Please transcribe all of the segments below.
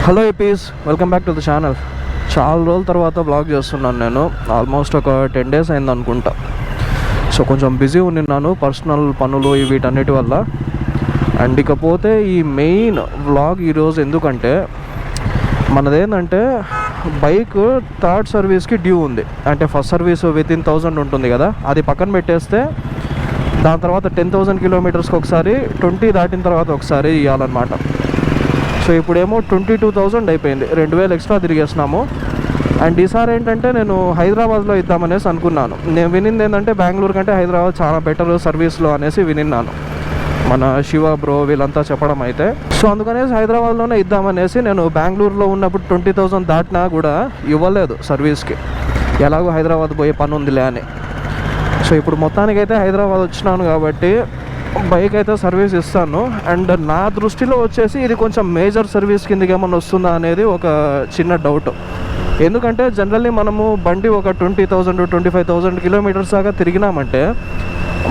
Hello Apis, welcome back to the channel. చాలా రోజుల తర్వాత బ్లాగ్ చేస్తున్నాను. నేను ఆల్మోస్ట్ ఒక 10 days అయింది అనుకుంటా. సో కొంచెం బిజీ ఉన్నాను పర్సనల్ పనులు వీటన్నిటి వల్ల. అండ్ ఇకపోతే ఈ మెయిన్ వ్లాగ్ ఈరోజు ఎందుకంటే మనదేంటంటే బైక్ థర్డ్ సర్వీస్కి డ్యూ ఉంది. అంటే ఫస్ట్ సర్వీస్ వితిన్ 1000 ఉంటుంది కదా, అది పక్కన పెట్టేస్తే దాని తర్వాత 10,000 kilometers ఒకసారి, 20 దాటిన తర్వాత ఒకసారి ఇవ్వాలన్నమాట. సో ఇప్పుడేమో 22,000 అయిపోయింది, 2,000 ఎక్స్ట్రా తిరిగేస్తున్నాము. అండ్ ఈసారి ఏంటంటే నేను హైదరాబాద్లో ఇద్దామనేసి అనుకున్నాను. నేను వినింది ఏంటంటే బెంగళూరు కంటే హైదరాబాద్ చాలా బెటర్ సర్వీస్లో అనేసి వినిన్నాను, మన శివ బ్రో వీళ్ళంతా చెప్పడం అయితే. సో అందుకనేసి హైదరాబాద్లోనే ఇద్దామనేసి నేను బెంగళూరులో ఉన్నప్పుడు 20,000 దాటినా కూడా ఇవ్వలేదు సర్వీస్కి, ఎలాగో హైదరాబాద్ పోయే పని ఉందిలే అని. సో ఇప్పుడు మొత్తానికైతే హైదరాబాద్ వచ్చినాను కాబట్టి బైక్ అయితే సర్వీస్ ఇస్తాను. అండ్ నా దృష్టిలో వచ్చేసి ఇది కొంచెం మేజర్ సర్వీస్ కిందకి ఏమన్నా వస్తుందా అనేది ఒక చిన్న డౌట్. ఎందుకంటే జనరల్లీ మనము బండి ఒక 20,000 to 25,000 kilometers దాకా తిరిగినామంటే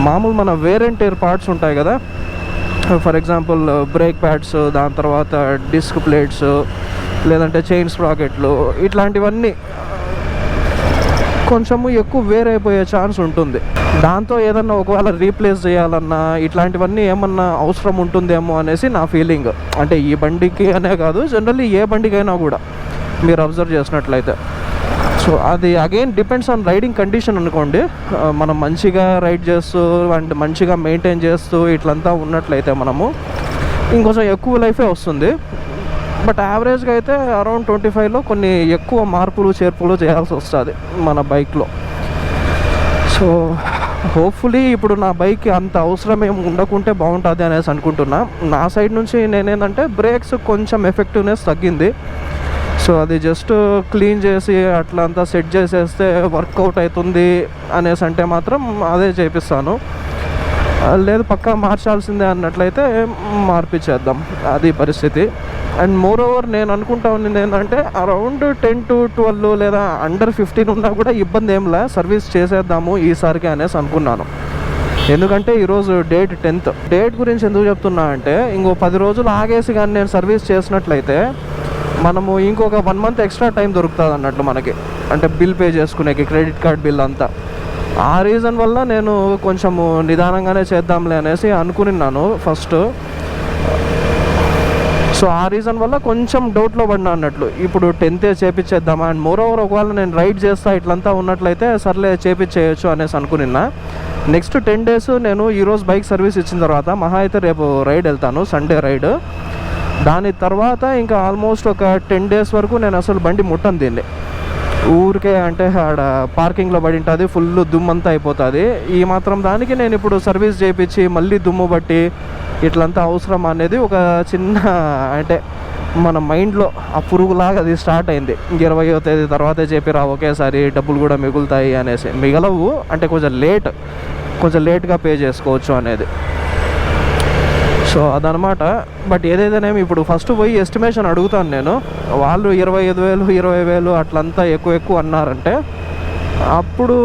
మామూలు మన వేర్ అండ్ టైర్ పార్ట్స్ ఉంటాయి కదా, ఫర్ ఎగ్జాంపుల్ బ్రేక్ ప్యాడ్స్, దాని తర్వాత డిస్క్ ప్లేట్స్, లేదంటే చైన్ స్ప్రాకెట్లు, ఇట్లాంటివన్నీ కొంచెము ఎక్కువ వేరైపోయే ఛాన్స్ ఉంటుంది. దాంతో ఏదన్నా ఒకవేళ రీప్లేస్ చేయాలన్నా ఇట్లాంటివన్నీ ఏమన్నా అవసరం ఉంటుందేమో అనేసి నా ఫీలింగ్. అంటే ఈ బండికి అనే కాదు, జనరల్లీ ఏ బండికైనా కూడా మీరు అబ్జర్వ్ చేసినట్లయితే. సో అది again depends on riding condition అనుకోండి. మనం మంచిగా రైడ్ చేస్తూ అండ్ మంచిగా మెయింటైన్ చేస్తూ ఇట్లంతా ఉన్నట్లయితే మనము ఇంకొంచెం ఎక్కువ లైఫే వస్తుంది. బట్ యావరేజ్గా అయితే అరౌండ్ 25లో కొన్ని ఎక్కువ మార్పులు చేర్పులు చేయాల్సి వస్తుంది మన బైక్లో. సో హోప్ఫుల్లీ ఇప్పుడు నా బైక్కి అంత అవసరం ఏమి ఉండకుంటే బాగుంటుంది అనేసి అనుకుంటున్నా. నా సైడ్ నుంచి నేనేంటంటే బ్రేక్స్ కొంచెం ఎఫెక్టివ్నెస్ తగ్గింది. సో అది జస్ట్ క్లీన్ చేసి అట్లా అంతా సెట్ చేసేస్తే వర్కౌట్ అవుతుంది అనేసి అంటే మాత్రం అదే చేపిస్తాను. లేదు పక్కా మార్చాల్సిందే అన్నట్లయితే మార్పిచ్చేద్దాం, అది పరిస్థితి. అండ్ మోర్ ఓవర్ నేను అనుకుంటా ఉన్నది ఏంటంటే అరౌండ్ 10 to 12 లేదా అండర్ 15 ఉన్నా కూడా ఇబ్బంది ఏంలే, సర్వీస్ చేసేద్దాము ఈసారికి అనేసి అనుకున్నాను. ఎందుకంటే ఈరోజు డేట్ 10th. డేట్ గురించి ఎందుకు చెప్తున్నా అంటే ఇంకో 10 రోజులు ఆగేసి కానీ నేను సర్వీస్ చేసినట్లయితే మనము ఇంకొక 1 month ఎక్స్ట్రా టైం దొరుకుతుంది అన్నట్లు మనకి, అంటే బిల్ పే చేసుకునేకి, క్రెడిట్ కార్డ్ బిల్ అంతా. ఆ రీజన్ వల్ల నేను కొంచెము నిదానంగానే చేద్దాంలే అనేసి అనుకున్నాను ఫస్ట్. సో ఆ రీజన్ వల్ల కొంచెం డౌట్లో పడినా అన్నట్లు. ఇప్పుడు 10th చేపించేద్దామా, అండ్ మోర్ ఓవర్ ఒకవేళ నేను రైడ్ చేస్తా ఇట్లంతా ఉన్నట్లయితే సర్లే చేపించేయచ్చు అనేసి అనుకున్నా. నెక్స్ట్ 10 days నేను ఈరోజు బైక్ సర్వీస్ ఇచ్చిన తర్వాత మహా అయితే రేపు రైడ్ వెళ్తాను, సండే రైడ్. దాని తర్వాత ఇంకా ఆల్మోస్ట్ ఒక 10 days వరకు నేను అసలు బండి ముట్టను దీన్ని. ఊరికే అంటే ఆడ పార్కింగ్లో పడి ఉంటుంది, ఫుల్ దుమ్మంతా అయిపోతుంది. ఈ మాత్రం దానికి నేను ఇప్పుడు సర్వీస్ చేయించి మళ్ళీ దుమ్ము బట్టి ఇట్లంతా అవసరం అనేది ఒక చిన్న అంటే మన మైండ్లో ఆ పురుగులాగా అది స్టార్ట్ అయింది. 20వ తేదీ తర్వాతే చెప్పిరా ఒకేసారి డబ్బులు కూడా మిగులుతాయి అనేసి. మిగలవు అంటే కొంచెం లేట్గా పే చేసుకోవచ్చు అనేది. సో అదనమాట. బట్ ఏదైతేనేమి ఇప్పుడు ఫస్ట్ పోయి ఎస్టిమేషన్ అడుగుతాను నేను. వాళ్ళు 25,000 20,000 అట్లంతా ఎక్కువ అన్నారంటే అప్పుడు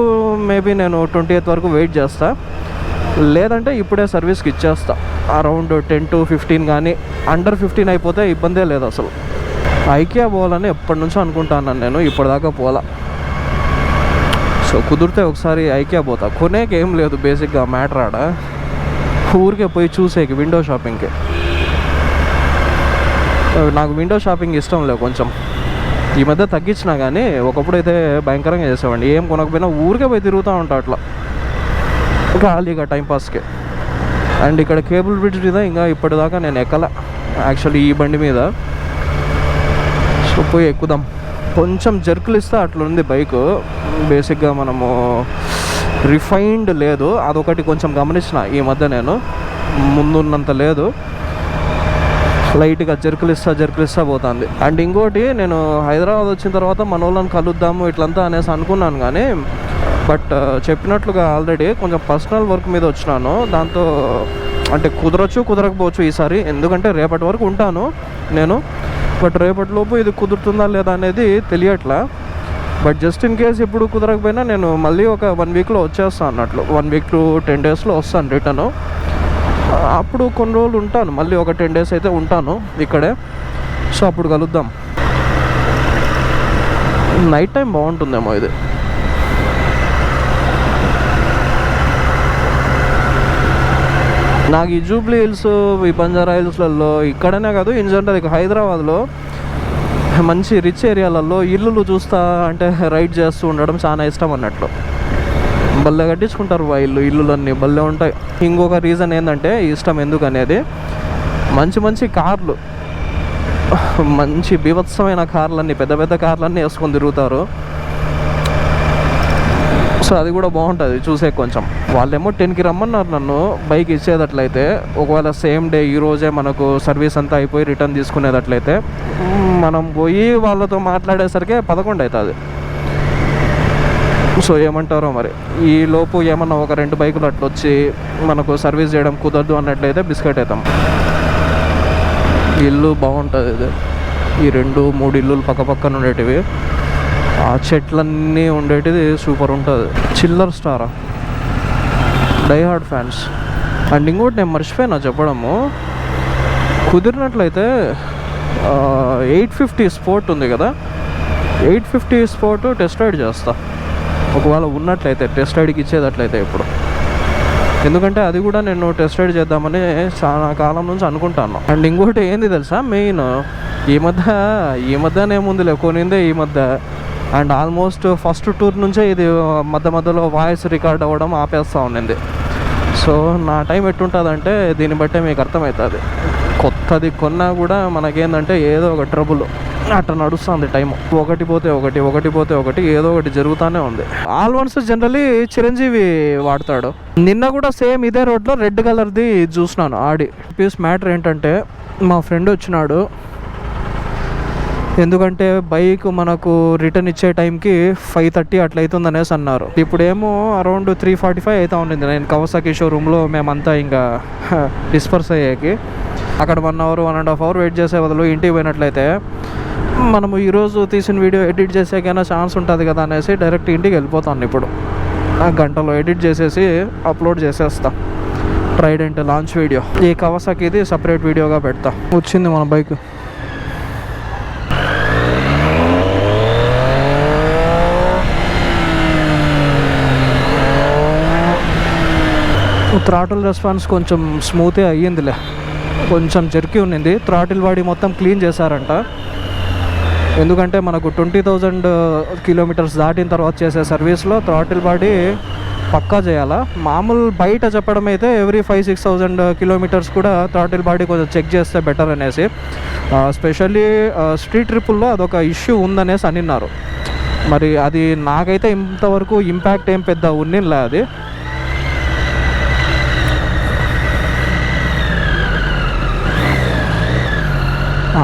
మేబీ నేను 20th వరకు వెయిట్ చేస్తా, లేదంటే ఇప్పుడే సర్వీస్కి ఇచ్చేస్తా. అరౌండ్ 10 to 15 కానీ అండర్ 15 అయిపోతే ఇబ్బందే లేదు అసలు. ఐకియా పోవాలని ఎప్పటి నుంచో అనుకుంటాను నేను, ఇప్పటిదాకా పోలా. సో కుదిరితే ఒకసారి ఐకియా పోతా. కొనేకి ఏం లేదు బేసిక్గా మ్యాటర్ ఆడ, ఊరికే పోయి చూసేకి విండో షాపింగ్కి. నాకు విండో షాపింగ్ ఇష్టం లేదు కొంచెం, ఈ మధ్య తగ్గించినా. కానీ ఒకప్పుడు అయితే భయంకరంగా చేసేవాడిని, ఏం కొనకపోయినా ఊరికే పోయి తిరుగుతూ ఉంటా అట్లా ఖాళీగా టైంపాస్కి. అండ్ ఇక్కడ కేబుల్ బ్రిడ్జ్ మీద ఇంకా ఇప్పటిదాకా నేను ఎక్కల యాక్చువల్లీ ఈ బండి మీద. సో పోయి ఎక్కుదాం. కొంచెం జర్కులు ఇస్తే అట్లుంది బైక్. బేసిక్గా మనము రిఫైన్డ్ లేదు, అదొకటి కొంచెం గమనించిన ఈ మధ్య నేను, ముందున్నంత లేదు. లైట్గా జర్కులు ఇస్తా పోతుంది. అండ్ ఇంకోటి, నేను హైదరాబాద్ వచ్చిన తర్వాత మన వాళ్ళని కలుద్దాము ఇట్లంతా అనేసి అనుకున్నాను. కానీ బట్ చెప్పినట్లుగా ఆల్రెడీ కొంచెం పర్సనల్ వర్క్ మీద వచ్చినాను. దాంతో అంటే కుదరకపోవచ్చు ఈసారి, ఎందుకంటే రేపటి వరకు ఉంటాను నేను. బట్ రేపటిలోపు ఇది కుదురుతుందా లేదా అనేది తెలియట్లా. బట్ జస్ట్ ఇన్ కేస్ ఇప్పుడు కుదరకపోయినా నేను మళ్ళీ ఒక 1 weekలో వచ్చేస్తాను అన్నట్లు. 1 week to 10 daysలో వస్తాను రిటర్ను. అప్పుడు కొన్ని రోజులు ఉంటాను, మళ్ళీ ఒక 10 days అయితే ఉంటాను ఇక్కడే. సో అప్పుడు కలుద్దాం. నైట్ టైం బాగుంటుందేమో ఇది. నాకు ఈ జూబ్లీ హిల్స్, ఈ బంజారా హిల్స్లలో ఇక్కడనే కాదు ఇన్ జనరల్ ఇక హైదరాబాద్లో మంచి రిచ్ ఏరియాలలో ఇల్లులు చూస్తా అంటే రైడ్ చేస్తూ ఉండడం చాలా ఇష్టం అన్నట్లు. భలే కట్టించుకుంటారు ఇల్లులన్నీ భలే ఉంటాయి. ఇంకొక రీజన్ ఏంటంటే ఇష్టం ఎందుకు అనేది, మంచి మంచి కార్లు, మంచి బీభత్సమైన కార్లన్నీ, పెద్ద పెద్ద కార్లన్నీ వేసుకొని తిరుగుతారు. సో అది కూడా బాగుంటుంది చూసే. కొంచెం వాళ్ళేమో 10కి రమ్మన్నారు నన్ను బైక్ ఇచ్చేటట్లయితే, ఒకవేళ సేమ్ డే ఈరోజే మనకు సర్వీస్ అంతా అయిపోయి రిటర్న్ తీసుకునేటట్లయితే మనం పోయి వాళ్ళతో మాట్లాడేసరికి 11 అవుతుంది. సో ఏమంటారో మరి, ఈ లోపు ఏమన్నా ఒక 2 బైకులు అట్లా వచ్చి మనకు సర్వీస్ చేయడం కుదరదు అన్నట్లయితే బిస్కెట్ అవుతాం. ఇల్లు బాగుంటుంది ఇది. ఈ 2-3 ఇల్లులు పక్క పక్కన ఉండేటివి, ఆ చెట్లన్నీ ఉండేటిది సూపర్ ఉంటుంది. చిల్లర్ స్టారా, డై హార్డ్ ఫ్యాన్స్. అండ్ ఇంకోటి నేను మర్చిపోయినా చెప్పడము, కుదిరినట్లయితే 850 స్పోర్ట్ ఉంది కదా, 850 స్పోర్ట్ టెస్ట్ రైడ్ చేస్తా ఒకవేళ ఉన్నట్లయితే, టెస్ట్ రైడ్కి ఇచ్చేటట్లయితే ఇప్పుడు. ఎందుకంటే అది కూడా నేను టెస్ట్ రైడ్ చేద్దామని చాలా కాలం నుంచి అనుకుంటాను. అండ్ ఇంకోటి ఏంది తెలుసా, మెయిన్ ఈ మధ్యనేముందిలే కొనిందే ఈ మధ్య. అండ్ ఆల్మోస్ట్ ఫస్ట్ టూర్ నుంచే ఇది మధ్యలో వాయిస్ రికార్డ్ అవ్వడం ఆపేస్తూ ఉండింది. సో నా టైం ఎట్టుంటుందంటే దీన్ని బట్టే మీకు అర్థమవుతుంది. కొత్తది కొన్నా కూడా మనకేందంటే ఏదో ఒక ట్రబుల్ అట్లా నడుస్తుంది టైం. ఒకటి పోతే ఒకటి ఏదో ఒకటి జరుగుతూనే ఉంది. ఆల్వన్స్ జనరలీ చిరంజీవి వాడతాడు. నిన్న కూడా సేమ్ ఇదే రోడ్లో రెడ్ కలర్ది చూసినాను ఆడి. పీస్ మ్యాటర్ ఏంటంటే, మా ఫ్రెండ్ వచ్చినాడు, ఎందుకంటే బైక్ మనకు రిటర్న్ ఇచ్చే టైంకి 5:30 అట్లా అవుతుంది అనేసి అన్నారు. ఇప్పుడేమో అరౌండ్ 3:45 అవుతా ఉండింది. నేను కవాసాకి షోరూంలో మేమంతా ఇంకా డిస్పర్స్ అయ్యాకి అక్కడ 1 అవర్ 1.5 అవర్ వెయిట్ చేసే బదులు ఇంటికి పోయినట్లయితే మనము ఈరోజు తీసిన వీడియో ఎడిట్ చేసేకైనా ఛాన్స్ ఉంటుంది కదా అనేసి డైరెక్ట్ ఇంటికి వెళ్ళిపోతాను. ఇప్పుడు గంటలో ఎడిట్ చేసేసి అప్లోడ్ చేసేస్తా ట్రైడెంట్ లాంచ్ వీడియో. ఈ కవాసాకిది సపరేట్ వీడియోగా పెడతా. వచ్చింది మన బైక్. థ్రాటిల్ రెస్పాన్స్ కొంచెం స్మూతే అయ్యిందిలే, కొంచెం జర్కీ ఉన్నింది. థ్రాటిల్ బాడీ మొత్తం క్లీన్ చేశారంట. ఎందుకంటే మనకు 20,000 కిలోమీటర్స్ దాటిన తర్వాత చేసే సర్వీస్లో థ్రాటిల్ బాడీ పక్కా చేయాలా. మామూలు బయట చెప్పడం అయితే ఎవ్రీ 5-6,000 కిలోమీటర్స్ కూడా థ్రాటిల్ బాడీ కొంచెం చెక్ చేస్తే బెటర్ అనేసి. స్పెషల్లీ స్ట్రీట్ ట్రిప్పుల్లో అదొక ఇష్యూ ఉందనేసి అనిన్నారు. మరి అది నాకైతే ఇంతవరకు ఇంపాక్ట్ ఏం పెద్ద ఉన్నిలే. అది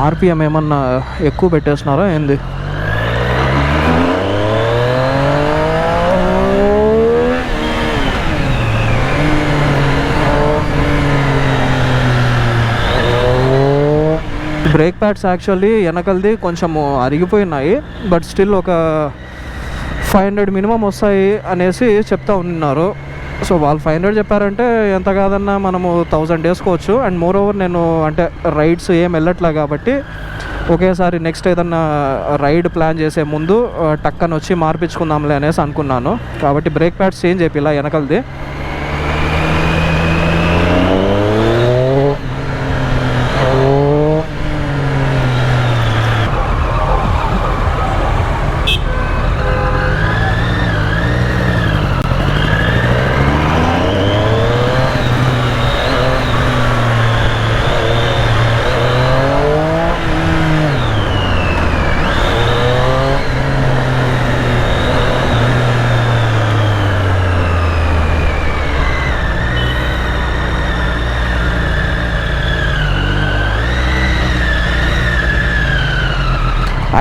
ఆర్పిఎం ఏమన్నా ఎక్కువ పెట్టేస్తున్నారా ఏంది? బ్రేక్ ప్యాడ్స్ యాక్చువల్లీ వెనకలది కొంచెము అరిగిపోయినాయి, బట్ స్టిల్ ఒక 500 మినిమం వస్తాయి అనేసి చెప్తా ఉన్నారు. సో వాళ్ళు 500 చెప్పారంటే ఎంత కాదన్నా మనము 1000 వేసుకోవచ్చు. అండ్ మోర్ ఓవర్ నేను అంటే రైడ్స్ ఏం వెళ్ళట్లే కాబట్టి ఒకేసారి నెక్స్ట్ ఏదన్నా రైడ్ ప్లాన్ చేసే ముందు టక్కన వచ్చి మార్పించుకుందాంలే అనేసి అనుకున్నాను. కాబట్టి బ్రేక్ ప్యాడ్స్ చేంజ్ చేపిలా వెనకలది.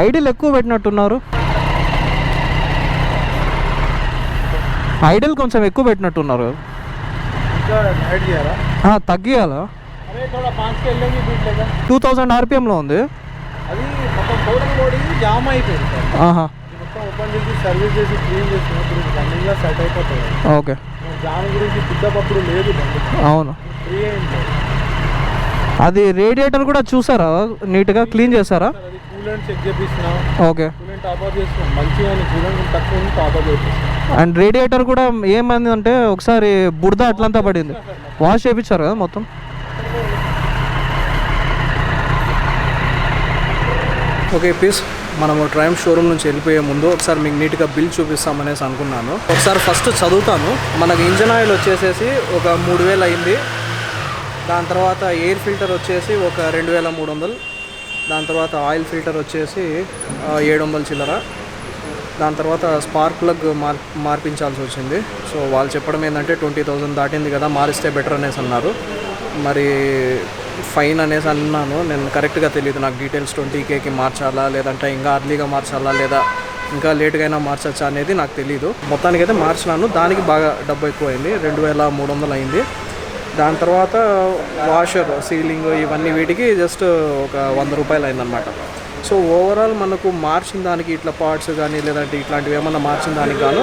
ఐడిల్ ఎక్కువ పెట్టినట్టున్నారు. ఐడిల్ కొంచెం ఎక్కువ పెట్టినట్టున్నారు. తగ్గియాలా? 2000 ఆర్పిఎంలో ఉంది. ఓకే, అవును. అది రేడియేటర్ కూడా చూసారా, నీట్గా క్లీన్ చేశారా? ఓకే. అండ్ రేడియేటర్ కూడా ఏమైంది అంటే ఒకసారి బురద అట్లంతా పడింది, వాష్ చేయించారు కదా మొత్తం. ఓకే పీస్, మనము ట్రయంఫ్ షోరూమ్ నుంచి వెళ్ళిపోయే ముందు ఒకసారి మీకు నీట్గా బిల్ చూపిస్తామనేసి అనుకున్నాను. ఒకసారి ఫస్ట్ చదువుతాను. మనకి ఇంజన్ ఆయిల్ వచ్చేసేసి ఒక 3000 అయింది. దాని తర్వాత ఎయిర్ ఫిల్టర్ వచ్చేసి ఒక 2300. దాని తర్వాత ఆయిల్ ఫిల్టర్ వచ్చేసి 700 చిల్లర. దాని తర్వాత స్పార్క్ ప్లగ్ మార్పించాల్సి వచ్చింది. సో వాళ్ళు చెప్పడం ఏంటంటే 20,000 దాటింది కదా, మారిస్తే బెటర్ అనేసి అన్నారు. మరి ఫైన్ అనేసి అన్నాను. నేను కరెక్ట్గా తెలియదు, నాకు డీటెయిల్స్ 20Kకి మార్చాలా, లేదంటే ఇంకా అర్లీగా మార్చాలా, లేదా ఇంకా లేట్గా అయినా మార్చచ్చా అనేది నాకు తెలియదు. మొత్తానికైతే మార్చినాను. దానికి బాగా డబ్బు ఎక్కువైంది, 2300 అయింది. దాని తర్వాత వాషర్, సీలింగ్, ఇవన్నీ వీటికి జస్ట్ ఒక 100 రూపాయలు అయిందనమాట. సో ఓవరాల్ మనకు మార్చిన దానికి ఇట్లా పార్ట్స్ కానీ లేదంటే ఇట్లాంటివి ఏమన్నా మార్చిన దానికి గాను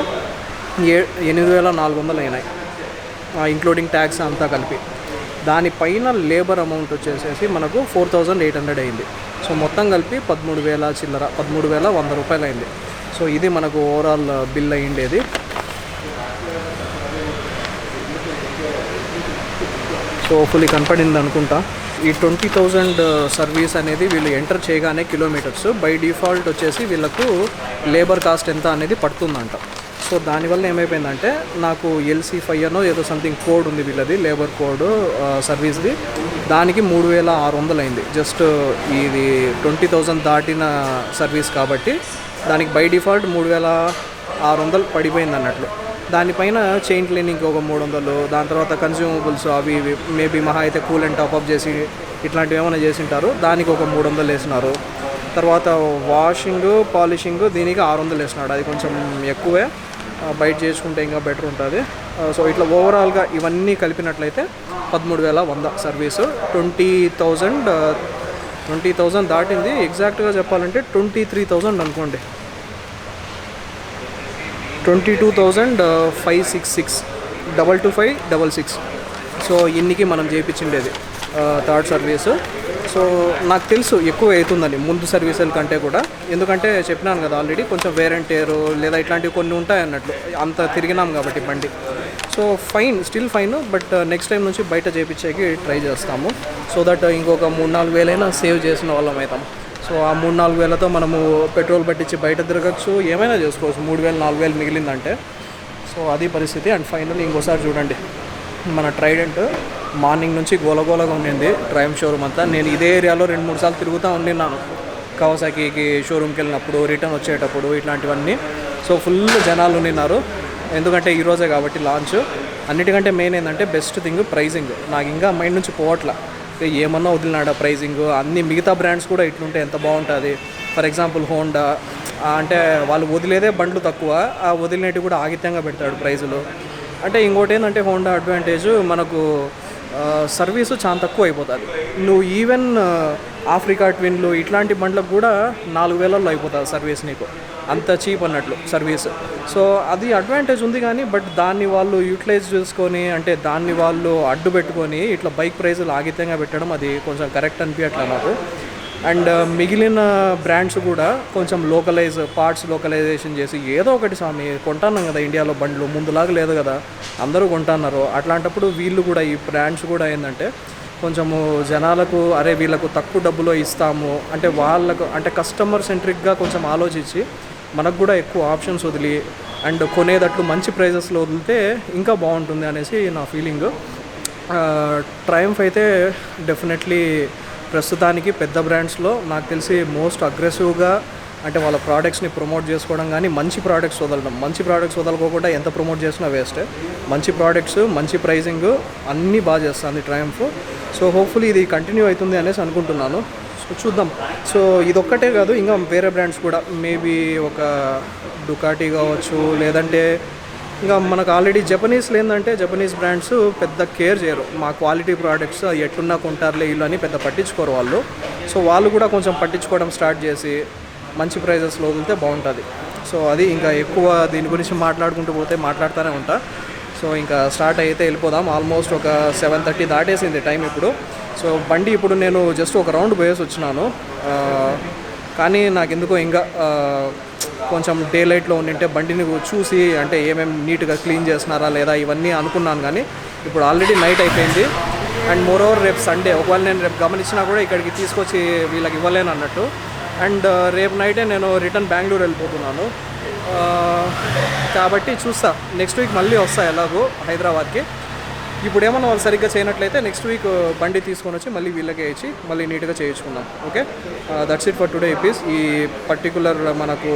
8400 అయినాయి, ఇంక్లూడింగ్ ట్యాక్స్ అంతా కలిపి. దానిపైన లేబర్ అమౌంట్ వచ్చేసేసి మనకు 4800 అయింది. సో మొత్తం కలిపి 13,000 చిల్లర, 13,100 రూపాయలు అయింది. సో ఇది మనకు ఓవరాల్ బిల్ అయ్యిండేది. సో ఫుల్లీ కనపడింది అనుకుంటా. ఈ 20,000 సర్వీస్ అనేది వీళ్ళు ఎంటర్ చేయగానే కిలోమీటర్స్ బై డిఫాల్ట్ వచ్చేసి వీళ్ళకు లేబర్ కాస్ట్ ఎంత అనేది పడుతుందంట. సో దానివల్ల ఏమైపోయిందంటే నాకు LC5 అనో ఏదో సంథింగ్ కోడ్ ఉంది వీళ్ళది, లేబర్ కోడ్ సర్వీస్ది. దానికి 3600 అయింది. జస్ట్ ఇది 20,000 దాటిన సర్వీస్ కాబట్టి దానికి బై డిఫాల్ట్ 3600 పడిపోయింది అన్నట్లు. దానిపైన చైన్ క్లీనింగ్ ఒక 300, దాని తర్వాత కన్స్యూమబుల్స్ అవి ఇవి మేబీ మహా అయితే కూల్ అండ్ టాప్అప్ చేసి ఇట్లాంటివి ఏమైనా చేసింటారు, దానికి ఒక 300 వేసినారు. తర్వాత వాషింగ్, పాలిషింగ్ దీనికి 600 వేసినాడు. అది కొంచెం ఎక్కువే, బయట చేసుకుంటే ఇంకా బెటర్ ఉంటుంది. సో ఇట్లా ఓవరాల్గా ఇవన్నీ కలిపినట్లయితే 13,100 సర్వీసు. 20,000 దాటింది. ఎగ్జాక్ట్గా చెప్పాలంటే 23,000 అనుకోండి, 22,566, 22566. సో ఇన్నికి మనం చేయించిండేది థర్డ్ సర్వీసు. సో నాకు తెలుసు ఎక్కువ అవుతుందని ముందు సర్వీసుల కంటే కూడా, ఎందుకంటే చెప్పినాను కదా ఆల్రెడీ, కొంచెం వేర్ అండ్ టేర్ లేదా ఇట్లాంటివి కొన్ని ఉంటాయి అన్నట్లు, అంత తిరిగినాం కాబట్టి బండి. So fine, still fine, but next time నుంచి బయట చేయించేకి ట్రై చేస్తాము. సో దట్ ఇంకొక 3-4 వేలైనా సేవ్ చేసిన వాళ్ళం అవుతాం. సో ఆ 3-4 వేలతో మనము పెట్రోల్ పట్టించి బయట తిరగచ్చు, ఏమైనా చేసుకోవచ్చు. 3,000-4,000 మిగిలిందంటే. సో అది పరిస్థితి. అండ్ ఫైనల్ ఇంకోసారి చూడండి, మన ట్రైడెంట్ మార్నింగ్ నుంచి గోలగోలగా ఉండింది ట్రయంఫ్ షోరూమ్ అంతా. నేను ఇదే ఏరియాలో 2-3 సార్లు తిరుగుతూ ఉండినాను, కవాసాకి షోరూమ్కి వెళ్ళినప్పుడు, రిటర్న్ వచ్చేటప్పుడు, ఇట్లాంటివన్నీ. సో ఫుల్ జనాలు ఉండినారు, ఎందుకంటే ఈరోజే కాబట్టి లాంచ్. అన్నిటికంటే మెయిన్ ఏంటంటే బెస్ట్ థింగ్ ప్రైజింగ్. నాకు ఇంకా మైండ్ నుంచి పోవట్లా, ఏమన్నా వదిలినాడా ప్రైజింగ్. అన్ని మిగతా బ్రాండ్స్ కూడా ఇట్లుంటే ఎంత బాగుంటుంది. ఫర్ ఎగ్జాంపుల్ హోండా అంటే వాళ్ళు వదిలేదే బండ్లు తక్కువ, ఆ వదిలినట్టు కూడా ఆగిత్యంగా పెడతాడు ప్రైజులు. అంటే ఇంకోటి ఏంటంటే హోండా అడ్వాంటేజ్ మనకు సర్వీసు చాలా తక్కువ అయిపోతుంది. నువ్వు ఈవెన్ ఆఫ్రికా ట్విన్లు ఇట్లాంటి బండ్లకు కూడా 4,000లో అయిపోతుంది సర్వీస్, నీకు అంత చీప్ అన్నట్లు సర్వీస్. సో అది అడ్వాంటేజ్ ఉంది కానీ, బట్ దాన్ని వాళ్ళు యూటిలైజ్ చేసుకొని, అంటే దాన్ని వాళ్ళు అడ్డు పెట్టుకొని ఇట్లా బైక్ ప్రైజులు ఆగిత్యంగా పెట్టడం అది కొంచెం కరెక్ట్ అనిపించట్లా నాకు. అండ్ మిగిలిన బ్రాండ్స్ కూడా కొంచెం పార్ట్స్ లోకలైజేషన్ చేసి ఏదో ఒకటి స్వామి కొంటున్నాం కదా ఇండియాలో బండ్లు, ముందులాగా లేదు కదా, అందరూ కొంటున్నారు. అట్లాంటప్పుడు వీళ్ళు కూడా ఈ బ్రాండ్స్ కూడా ఏంటంటే కొంచెము జనాలకు అరే వీళ్ళకు తక్కువ డబ్బులో ఇస్తాము అంటే వాళ్ళకు అంటే కస్టమర్ సెంట్రిక్గా కొంచెం ఆలోచించి మనకు కూడా ఎక్కువ ఆప్షన్స్ వదిలి అండ్ కొనేటట్లు మంచి ప్రైజెస్లో వదిలితే ఇంకా బాగుంటుంది అనేసి నా ఫీలింగ్. ట్రయంఫ్ అయితే డెఫినెట్లీ ప్రస్తుతానికి పెద్ద బ్రాండ్స్లో నాకు తెలిసి మోస్ట్ అగ్రెసివ్గా అంటే వాళ్ళ ప్రోడక్ట్స్ని ప్రమోట్ చేసుకోవడం కానీ మంచి ప్రోడక్ట్స్ వదలడం. మంచి ప్రోడక్ట్స్ వదలకోకుండా ఎంత ప్రమోట్ చేసినా వేస్టే. మంచి ప్రోడక్ట్స్, మంచి ప్రైజింగ్ అన్నీ బాగా చేస్తుంది ట్రయంఫ్. సో హోప్ఫుల్లీ ఇది కంటిన్యూ అవుతుంది అనేసి అనుకుంటున్నాను. సో చూద్దాం. సో ఇదొక్కటే కాదు, ఇంకా వేరే బ్రాండ్స్ కూడా మేబీ ఒక డుకాటీ కావచ్చు, లేదంటే ఇంకా మనకు ఆల్రెడీ జపనీస్లో ఏంటంటే జపనీస్ బ్రాండ్స్ పెద్ద కేర్ చేయరు. మా క్వాలిటీ ప్రోడక్ట్స్ ఎట్టున్నా కొంటారులే ఇల్లు అని పెద్ద పట్టించుకోరు వాళ్ళు. సో వాళ్ళు కూడా కొంచెం పట్టించుకోవడం స్టార్ట్ చేసి మంచి ప్రైజెస్లో వదిలితే బాగుంటుంది. సో అది ఇంకా ఎక్కువ దీని గురించి మాట్లాడుకుంటూ పోతే మాట్లాడుతూనే ఉంటా. సో ఇంకా స్టార్ట్ అయితే వెళ్ళిపోదాం. ఆల్మోస్ట్ ఒక 7:30 దాటేసింది టైం ఇప్పుడు. సో బండి ఇప్పుడు నేను జస్ట్ ఒక రౌండ్ పోయేసి వచ్చినాను, కానీ నాకు ఎందుకో ఇంకా కొంచెం డే లైట్లో ఉండింటే బండిని చూసి అంటే ఏమేమి నీట్గా క్లీన్ చేస్తున్నారా లేదా ఇవన్నీ అనుకున్నాను. కానీ ఇప్పుడు ఆల్రెడీ నైట్ అయిపోయింది. అండ్ మోరోవర్ రేపు సండే, ఒకవేళ నేను రేపు గమనించినా కూడా ఇక్కడికి తీసుకొచ్చి వీళ్ళకి ఇవ్వలేను అన్నట్టు. అండ్ రేపు నైటే నేను రిటర్న్ బెంగళూరు వెళ్ళిపోతున్నాను. కాబట్టి చూస్తా, నెక్స్ట్ వీక్ మళ్ళీ వస్తా ఎలాగో హైదరాబాద్కి. ఇప్పుడు ఏమన్నా వాళ్ళు సరిగ్గా చేయనట్లయితే నెక్స్ట్ వీక్ బండి తీసుకొని వచ్చి మళ్ళీ వీళ్ళకే ఇచ్చి మళ్ళీ నీట్గా చేయించుకుందాం. Okay, that's it for today episode. ఈ పర్టికులర్ మనకు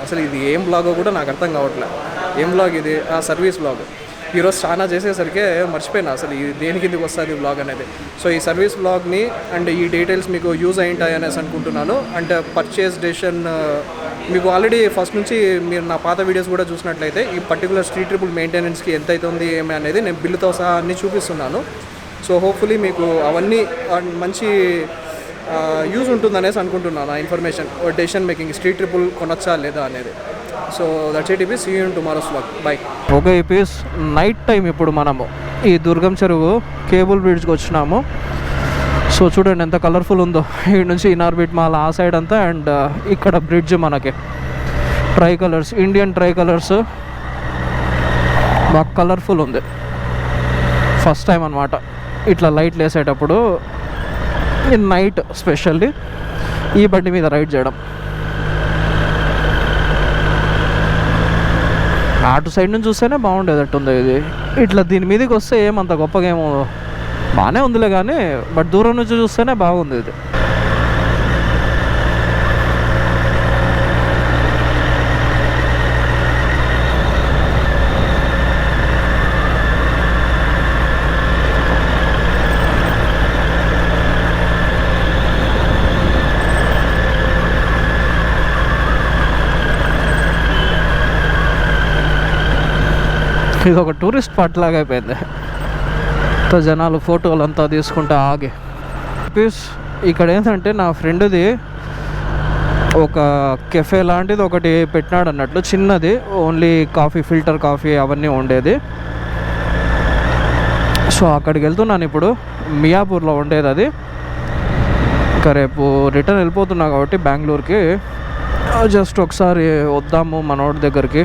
అసలు ఇది ఏం బ్లాగో కూడా నాకు అర్థం కావట్లేదు. ఏం బ్లాగ్ ఇది? Service blog. ఈరోజు చాలా చేసేసరికి మర్చిపోయినా అసలు ఇది దేని కిందకి వస్తుంది బ్లాగ్ అనేది. సో ఈ సర్వీస్ బ్లాగ్ని అండ్ ఈ డీటెయిల్స్ మీకు యూజ్ అయ్యింటాయి అనేసి అనుకుంటున్నాను. అండ్ పర్చేస్ డెసిషన్ మీకు ఆల్రెడీ ఫస్ట్ నుంచి మీరు నా పాత వీడియోస్ కూడా చూసినట్లయితే ఈ పర్టికులర్ స్ట్రీట్ ట్రిపుల్ మెయింటెనెన్స్కి ఎంత అవుతుంది ఏమి అనేది నేను బిల్లుతో సహా అన్నీ చూపిస్తున్నాను. సో హోప్ఫుల్లీ మీకు అవన్నీ మంచి యూజ్ ఉంటుందనేసి అనుకుంటున్నాను. ఆ information decision making Street Triple కొనొచ్చా లేదా అనేది. So that's it episode. See you in tomorrow's vlog. Bye. Okay episode, night time ఇప్పుడు మనము ఈ దుర్గం చెరువు కేబుల్ బ్రిడ్జ్కి వచ్చినాము. సో చూడండి ఎంత కలర్ఫుల్ ఉందో. ఈ నుంచి ఇనార్బిట్ మాల్ ఆ సైడ్ అంతా, అండ్ ఇక్కడ బ్రిడ్జ్ మనకి try colours, Indian try colours బాగా కలర్ఫుల్ ఉంది. ఫస్ట్ టైం అనమాట ఇట్లా లైట్లు వేసేటప్పుడు నైట్ స్పెషల్లీ ఈ బండి మీద రైడ్ చేయడం. అటు సైడ్ నుంచి చూస్తేనే బాగుండేటట్టుంది ఇది. ఇట్లా దీని మీదకి వస్తే ఏమంత గొప్పగా ఏమో బాగానే ఉందిలే, కానీ బట్ దూరం నుంచి చూస్తేనే బాగుంది ఇది. ఇది ఒక టూరిస్ట్ స్పాట్ లాగా అయిపోయింది. జనాలు ఫోటోలు అంతా తీసుకుంటా ఆగి. ఇక్కడ ఏంటంటే నా ఫ్రెండ్ది ఒక కెఫే లాంటిది ఒకటి పెట్టినాడు అన్నట్లు, చిన్నది, ఓన్లీ కాఫీ, ఫిల్టర్ కాఫీ అవన్నీ ఉండేది. సో అక్కడికి వెళ్తున్నాను ఇప్పుడు. మియాపూర్లో ఉండేది అది. ఇంకా రేపు రిటర్న్ వెళ్ళిపోతున్నా కాబట్టి బెంగళూరుకి జస్ట్ ఒకసారి వద్దాము మనోడి దగ్గరికి,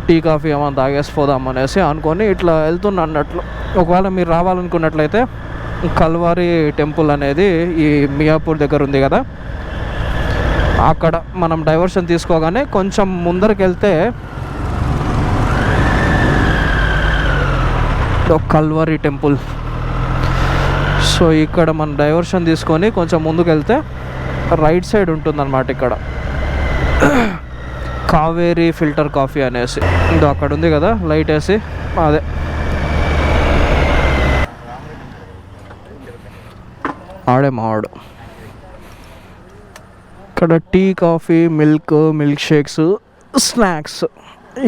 టీ కాఫీ ఏమైనా తాగేసిపోదాం అనేసి అనుకొని ఇట్లా వెళ్తున్నా అన్నట్లు. ఒకవేళ మీరు రావాలనుకున్నట్లయితే కల్వారి టెంపుల్ అనేది ఈ మియాపూర్ దగ్గర ఉంది కదా, అక్కడ మనం డైవర్షన్ తీసుకోగానే కొంచెం ముందరికి వెళ్తే కల్వారి టెంపుల్. సో ఇక్కడ మనం డైవర్షన్ తీసుకొని కొంచెం ముందుకు వెళ్తే రైట్ సైడ్ ఉంటుందన్నమాట. ఇక్కడ కావేరీ ఫిల్టర్ కాఫీ అనేసి ఇందో అక్కడ ఉంది కదా లైట్ వేసి, అదే ఆడే మావాడు. ఇక్కడ tea, coffee, milk shakes, snacks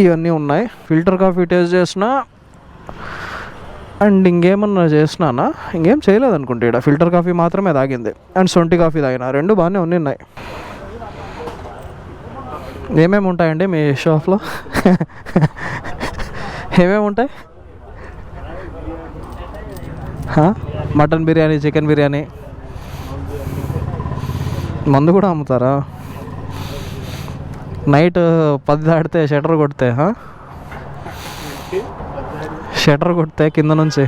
ఇవన్నీ ఉన్నాయి. ఫిల్టర్ కాఫీ టేస్ట్ చేసిన అండ్ ఇంకేమన్నా చేసినానా, ఇంకేం చేయలేదు అనుకుంటే. ఇక్కడ ఫిల్టర్ కాఫీ మాత్రమే తాగింది అండ్ సొంటి కాఫీ తాగిన, రెండు బాగానే ఉన్నాయి. ఏమేమి ఉంటాయండి మీ షాప్లో? ఏమేమి ఉంటాయి? మటన్ బిర్యానీ, చికెన్ బిర్యానీ, మందు కూడా అమ్ముతారా? నైట్ 10 దాటితే షటర్ కొడితే కింద నుంచి